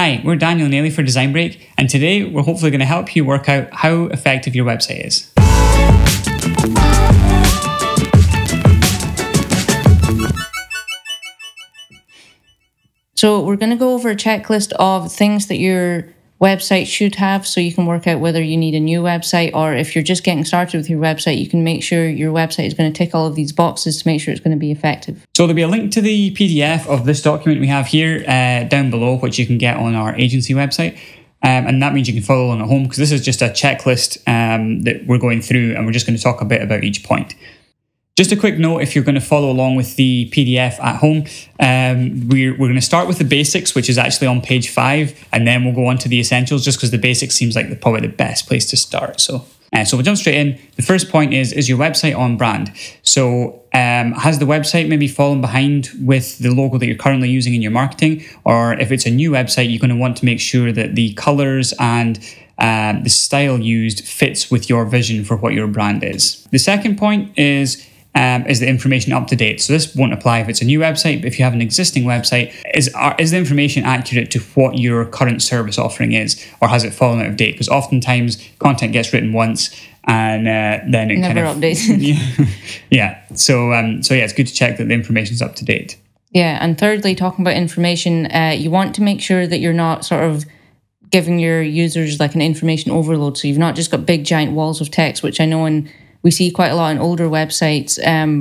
Hi, we're Daniel and Ailey for Design Break, and today we're hopefully going to help you work out how effective your website is. So we're going to go over a checklist of things that your website should have so you can work out whether you need a new website, or if you're just getting started with your website, you can make sure your website is going to tick all of these boxes to make sure it's going to be effective. So there'll be a link to the PDF of this document we have here down below, which you can get on our agency website. And that means you can follow along at home, because this is just a checklist that we're going through, and we're just going to talk a bit about each point. Just a quick note, if you're going to follow along with the PDF at home, we're going to start with the basics, which is actually on page 5, and then we'll go on to the essentials, just because the basics seems like probably the best place to start. So we'll jump straight in. The first point is your website on brand? So has the website maybe fallen behind with the logo that you're currently using in your marketing? Or if it's a new website, you're going to want to make sure that the colors and the style used fits with your vision for what your brand is. The second point is the information up to date? So this won't apply if it's a new website, but if you have an existing website, is the information accurate to what your current service offering is, or has it fallen out of date? Because oftentimes content gets written once and then it never updates. Yeah. So it's good to check that the information is up to date. Yeah, and thirdly, talking about information, you want to make sure that you're not sort of giving your users like an information overload. So you've not just got big giant walls of text, which I know we see quite a lot on older websites,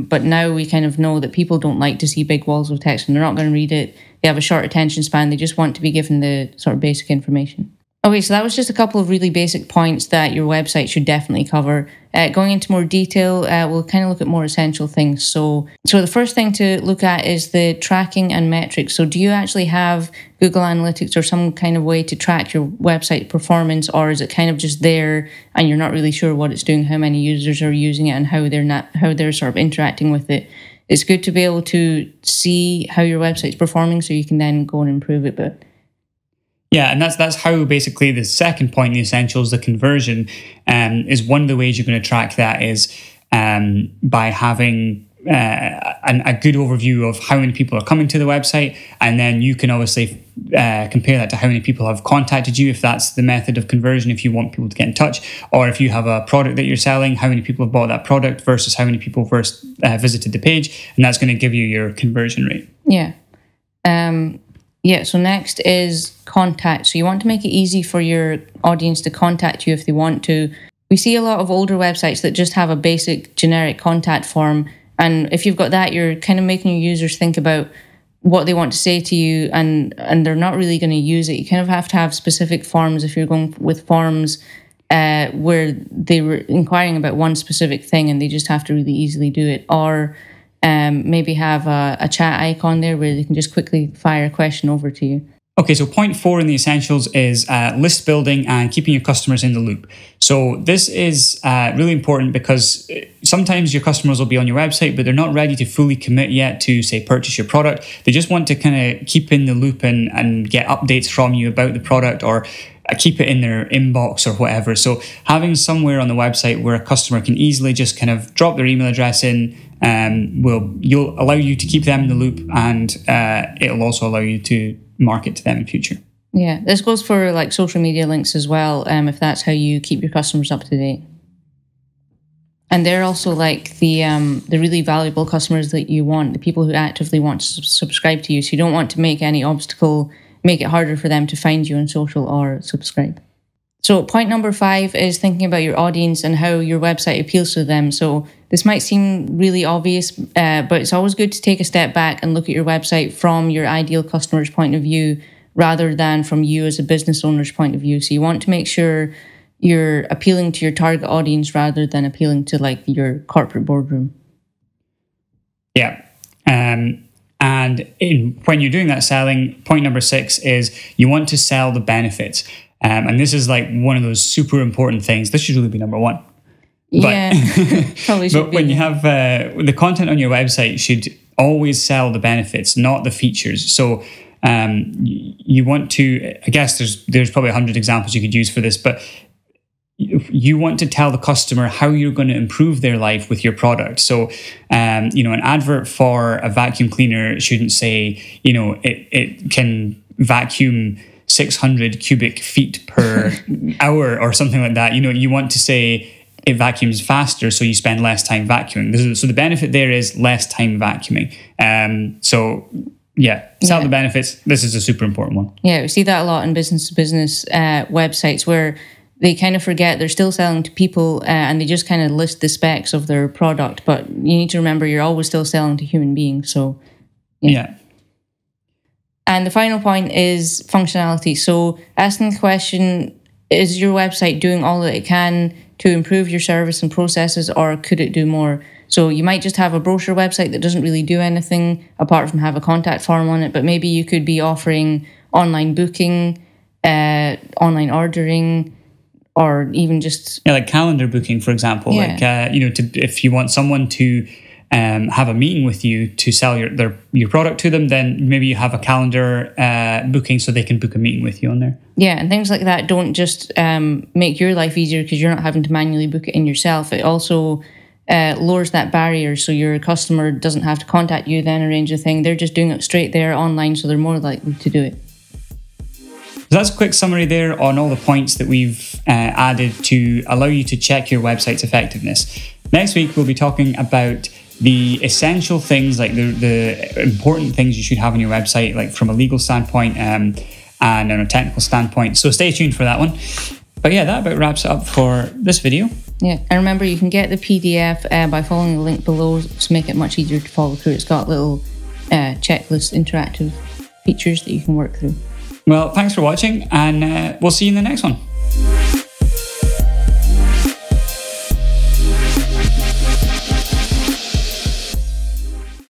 but now we kind of know that people don't like to see big walls of text, and they're not going to read it. They have a short attention span. They just want to be given the sort of basic information. Okay, so that was just a couple of really basic points that your website should definitely cover. Going into more detail, we'll kind of look at more essential things. So the first thing to look at is the tracking and metrics. So do you actually have Google Analytics or some kind of way to track your website performance, or is it kind of just there and you're not really sure what it's doing, how many users are using it, and how they're sort of interacting with it? It's good to be able to see how your website's performing so you can then go and improve it. But yeah, and that's how basically the second point, the essentials, the conversion, is one of the ways you're going to track that is by having a good overview of how many people are coming to the website, and then you can obviously compare that to how many people have contacted you, if that's the method of conversion, if you want people to get in touch, or if you have a product that you're selling, how many people have bought that product versus how many people first visited the page, and that's going to give you your conversion rate. Yeah. So next is contact. So you want to make it easy for your audience to contact you if they want to. We see a lot of older websites that just have a basic generic contact form. And if you've got that, you're kind of making your users think about what they want to say to you, and they're not really going to use it. You kind of have to have specific forms if you're going with forms where they were inquiring about one specific thing and they just have to really easily do it. Or maybe have a chat icon there where they can just quickly fire a question over to you. Okay, so point 4 in the essentials is list building and keeping your customers in the loop. So this is really important because sometimes your customers will be on your website, but they're not ready to fully commit yet to, say, purchase your product. They just want to kind of keep in the loop and get updates from you about the product, or keep it in their inbox or whatever. So having somewhere on the website where a customer can easily just kind of drop their email address in you'll allow you to keep them in the loop, and it'll also allow you to market to them in future. Yeah, this goes for like social media links as well, if that's how you keep your customers up to date. And they're also like the really valuable customers that you want, the people who actively want to subscribe to you. So you don't want to make any obstacle, make it harder for them to find you on social or subscribe. So point number 5 is thinking about your audience and how your website appeals to them. So this might seem really obvious, but it's always good to take a step back and look at your website from your ideal customer's point of view rather than from you as a business owner's point of view. So you want to make sure you're appealing to your target audience rather than appealing to like your corporate boardroom. Yeah. And when you're doing that selling, point number 6 is you want to sell the benefits. And this is like one of those super important things. This should really be number 1. Yeah, probably should. But when you have the content on your website should always sell the benefits, not the features. So you want to, I guess there's probably 100 examples you could use for this, but you want to tell the customer how you're going to improve their life with your product. So, an advert for a vacuum cleaner shouldn't say, it can vacuum 600 cubic feet per hour or something like that. You want to say it vacuums faster, so you spend less time vacuuming. So the benefit there is less time vacuuming. Sell the benefits. This is a super important one. Yeah, we see that a lot in business-to-business websites where they kind of forget they're still selling to people and they just kind of list the specs of their product. But you need to remember you're always still selling to human beings. So, yeah. And the final point is functionality. So asking the question, is your website doing all that it can to improve your service and processes, or could it do more? So you might just have a brochure website that doesn't really do anything apart from have a contact form on it, but maybe you could be offering online booking, online ordering, or even just... like calendar booking, for example. Yeah. If you want someone to have a meeting with you to sell your product to them, then maybe you have a calendar booking so they can book a meeting with you on there. Yeah, and things like that don't just make your life easier because you're not having to manually book it in yourself. It also lowers that barrier so your customer doesn't have to contact you, then arrange a thing. They're just doing it straight there online, so they're more likely to do it. So that's a quick summary there on all the points that we've added to allow you to check your website's effectiveness. Next week, we'll be talking about the essential things, like the important things you should have on your website, like from a legal standpoint and on a technical standpoint. So stay tuned for that one. But yeah, that about wraps it up for this video. Yeah, and remember, you can get the PDF by following the link below to make it much easier to follow through. It's got little checklist interactive features that you can work through. Well, thanks for watching, and we'll see you in the next one.